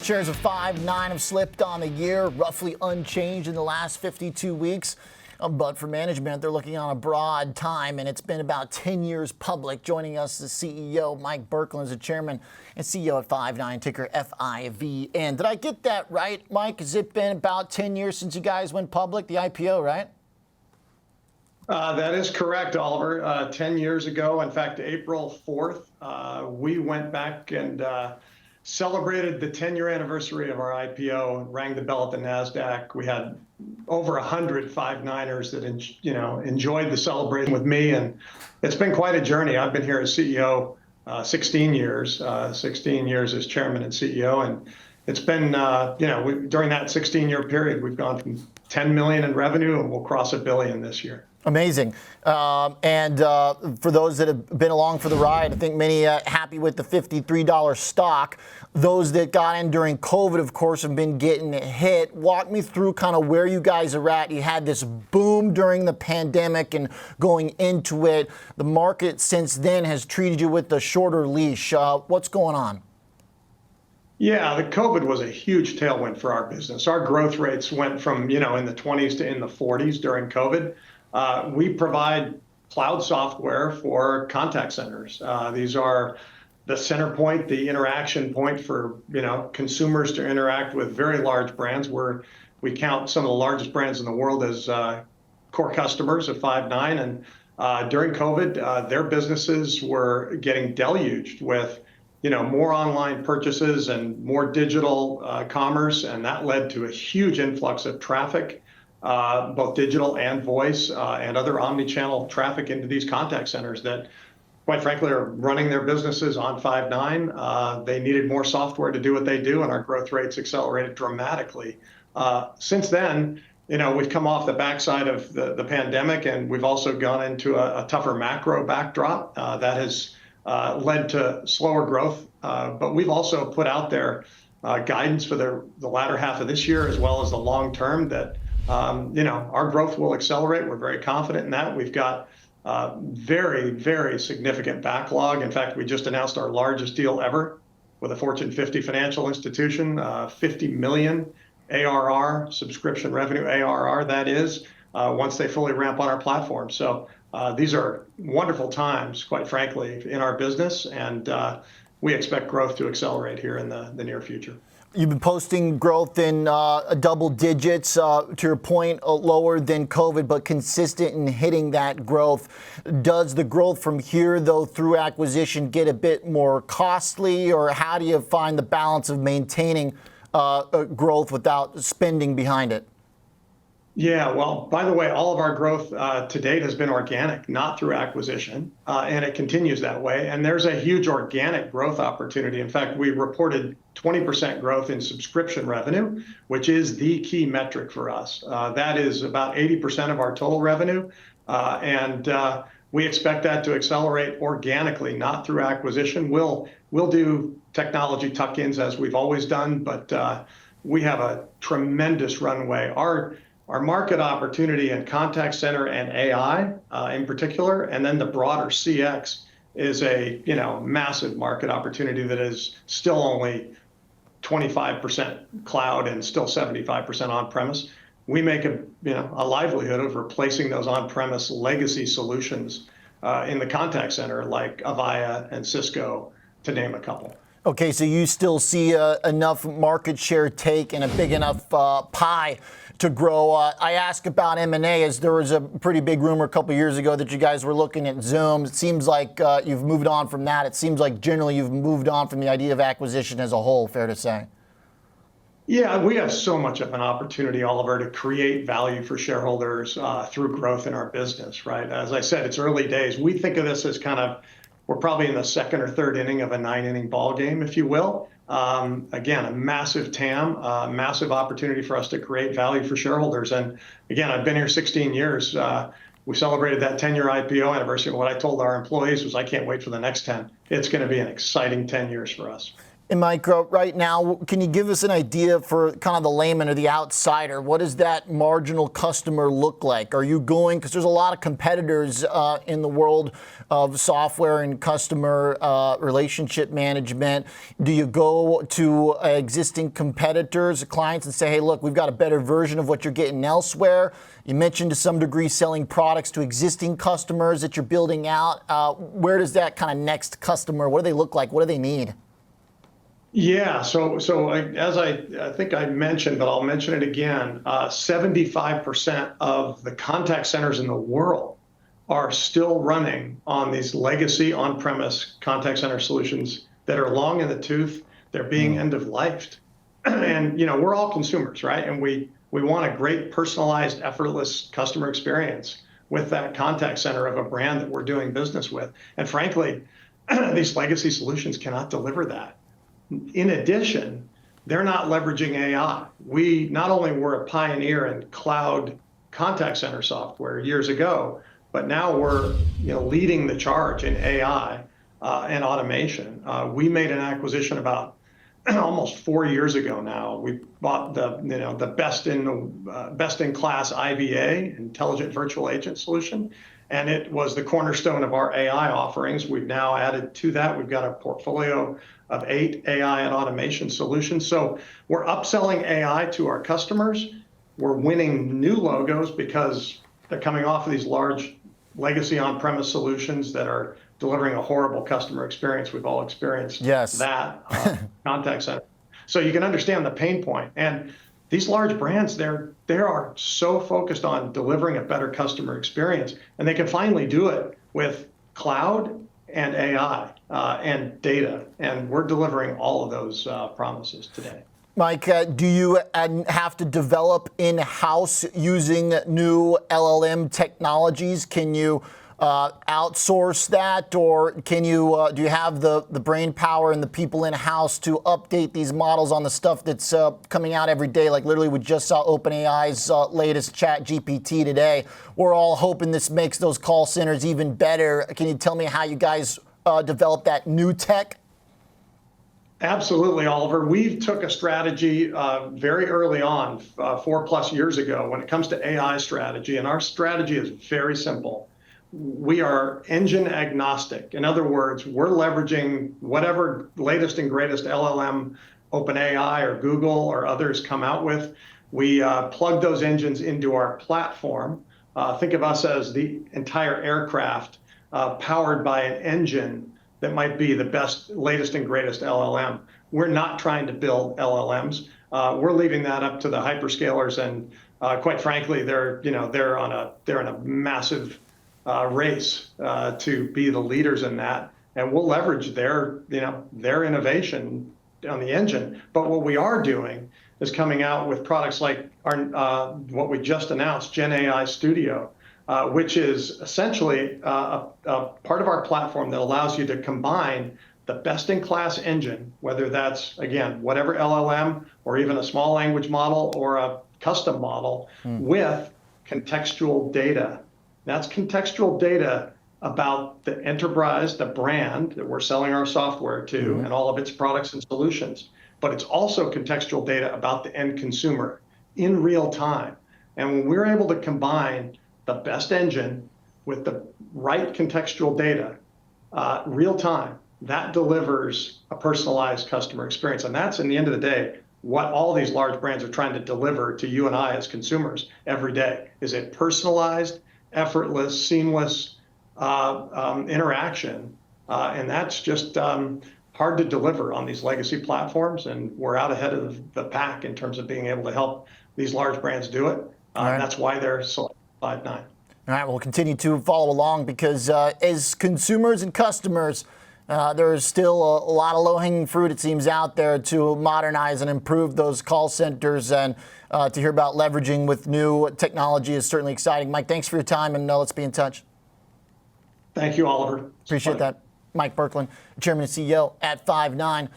shares of Five9 have slipped on the year, roughly unchanged in the last 52 weeks. But for management, they're looking on a broad time, and it's been about 10 years public. Joining us is CEO Mike Burkland, is the chairman and CEO at Five9, ticker FIVN. Did I get that right, Mike? Has it been about 10 years since you guys went public, the IPO, right? That is correct, Oliver. 10 years ago, in fact, April 4th, we went back and celebrated the 10-year anniversary of our IPO, rang the bell at the NASDAQ. We had over 100 Five9ers that enjoyed the celebration with me, and it's been quite a journey. I've been here as CEO 16 years, 16 years as chairman and CEO, and it's been, during that 16-year period, we've gone from 10 million in revenue, and we'll cross $1 billion this year. Amazing. And for those that have been along for the ride, I think many happy with the $53 stock. Those that got in during COVID, of course, have been getting hit. Walk me through kind of where you guys are at. You had this boom during the pandemic and going into it. The market since then has treated you with a shorter leash. What's going on? Yeah, the COVID was a huge tailwind for our business. Our growth rates went from, in the 20s to in the 40s during COVID. We provide cloud software for contact centers. These are the center point, the interaction point for consumers to interact with very large brands, where we count some of the largest brands in the world as core customers of Five9. And during COVID, their businesses were getting deluged with more online purchases and more digital commerce, and that led to a huge influx of traffic, both digital and voice, and other omni-channel traffic into these contact centers that, quite frankly, are running their businesses on Five9. They needed more software to do what they do, and our growth rates accelerated dramatically. Since then, we've come off the backside of the pandemic, and we've also gone into a tougher macro backdrop that has led to slower growth. But we've also put out there guidance for the latter half of this year, as well as the long term, that our growth will accelerate. We're very confident in that. We've got very, very significant backlog. In fact, we just announced our largest deal ever with a Fortune 50 financial institution, 50 million ARR, subscription revenue ARR, that is, once they fully ramp on our platform. So these are wonderful times, quite frankly, in our business, and we expect growth to accelerate here in the near future. You've been posting growth in double digits, to your point, lower than COVID, but consistent in hitting that growth. Does the growth from here, though, through acquisition get a bit more costly, or how do you find the balance of maintaining growth without spending behind it? Yeah, well, by the way, all of our growth to date has been organic, not through acquisition, and it continues that way. And there's a huge organic growth opportunity. In fact, we reported 20% growth in subscription revenue, which is the key metric for us. That is about 80% of our total revenue, and we expect that to accelerate organically, not through acquisition. We'll do technology tuck-ins as we've always done, but we have a tremendous runway. Our market opportunity in contact center and AI in particular, and then the broader CX, is a massive market opportunity that is still only 25% cloud and still 75% on-premise. We make a livelihood of replacing those on-premise legacy solutions in the contact center, like Avaya and Cisco, to name a couple. Okay, so you still see enough market share take and a big enough pie to grow. I ask about M&A, as there was a pretty big rumor a couple years ago that you guys were looking at Zoom. It seems like you've moved on from that. It seems like generally you've moved on from the idea of acquisition as a whole, fair to say. Yeah, we have so much of an opportunity, Oliver, to create value for shareholders through growth in our business, right? As I said, it's early days. We think of this as we're probably in the second or third inning of a 9-inning ball game, if you will. Again, a massive TAM, massive opportunity for us to create value for shareholders. And again, I've been here 16 years. We celebrated that 10-year IPO anniversary. And what I told our employees was, I can't wait for the next 10. It's going to be an exciting 10 years for us. And Mike, right now, can you give us an idea for kind of the layman or the outsider? What does that marginal customer look like? Are you going, because there's a lot of competitors in the world of software and customer relationship management. Do you go to existing competitors, clients, and say, hey, look, we've got a better version of what you're getting elsewhere? You mentioned to some degree selling products to existing customers that you're building out. Where does that kind of next customer, what do they look like? What do they need? Yeah, as I think I mentioned, but I'll mention it again, 75% of the contact centers in the world are still running on these legacy on-premise contact center solutions that are long in the tooth. They're being end-of-lifed. And we're all consumers, right? And we want a great personalized, effortless customer experience with that contact center of a brand that we're doing business with. And frankly, these legacy solutions cannot deliver that. In addition, they're not leveraging AI. We not only were a pioneer in cloud contact center software years ago, but now we're leading the charge in AI and automation. We made an acquisition about almost 4 years ago now. We bought the best in class IVA, intelligent virtual agent solution, and it was the cornerstone of our AI offerings. We've now added to that. We've got a portfolio of 8 AI and automation solutions. So we're upselling AI to our customers. We're winning new logos because they're coming off of these large legacy on-premise solutions that are delivering a horrible customer experience. We've all experienced that contact center. So you can understand the pain point. And these large brands, they are so focused on delivering a better customer experience, and they can finally do it with cloud and AI and data. And we're delivering all of those promises today. Mike, do you have to develop in-house using new LLM technologies? Can you outsource that, or can you do you have the brain power and the people in-house to update these models on the stuff that's coming out every day? Like literally, we just saw OpenAI's latest Chat GPT today. We're all hoping this makes those call centers even better. Can you tell me how you guys develop that new tech? Absolutely, Oliver. We took a strategy very early on, 4+ years ago, when it comes to AI strategy, and our strategy is very simple. We are engine agnostic. In other words, we're leveraging whatever latest and greatest LLM OpenAI or Google or others come out with. We plug those engines into our platform. Think of us as the entire aircraft powered by an engine that might be the best, latest and greatest LLM. We're not trying to build LLMs. We're leaving that up to the hyperscalers, and quite frankly, they're in a massive race to be the leaders in that, and we'll leverage their innovation on the engine. But what we are doing is coming out with products like our what we just announced, Gen AI Studio, which is essentially a part of our platform that allows you to combine the best-in-class engine, whether that's, again, whatever LLM or even a small language model or a custom model, with contextual data. That's contextual data about the enterprise, the brand that we're selling our software to, and all of its products and solutions. But it's also contextual data about the end consumer in real time. And when we're able to combine the best engine with the right contextual data, real time, that delivers a personalized customer experience. And that's, in the end of the day, what all these large brands are trying to deliver to you and I as consumers every day, is a personalized, effortless, seamless interaction. And that's just hard to deliver on these legacy platforms. And we're out ahead of the pack in terms of being able to help these large brands do it. And that's why they're selecting Five9. All right, we'll continue to follow along because as consumers and customers, there's still a lot of low-hanging fruit, it seems, out there to modernize and improve those call centers, and to hear about leveraging with new technology is certainly exciting. Mike, thanks for your time, and let's be in touch. Thank you, Oliver. Appreciate that. Mike Burkland, Chairman and CEO at Five9.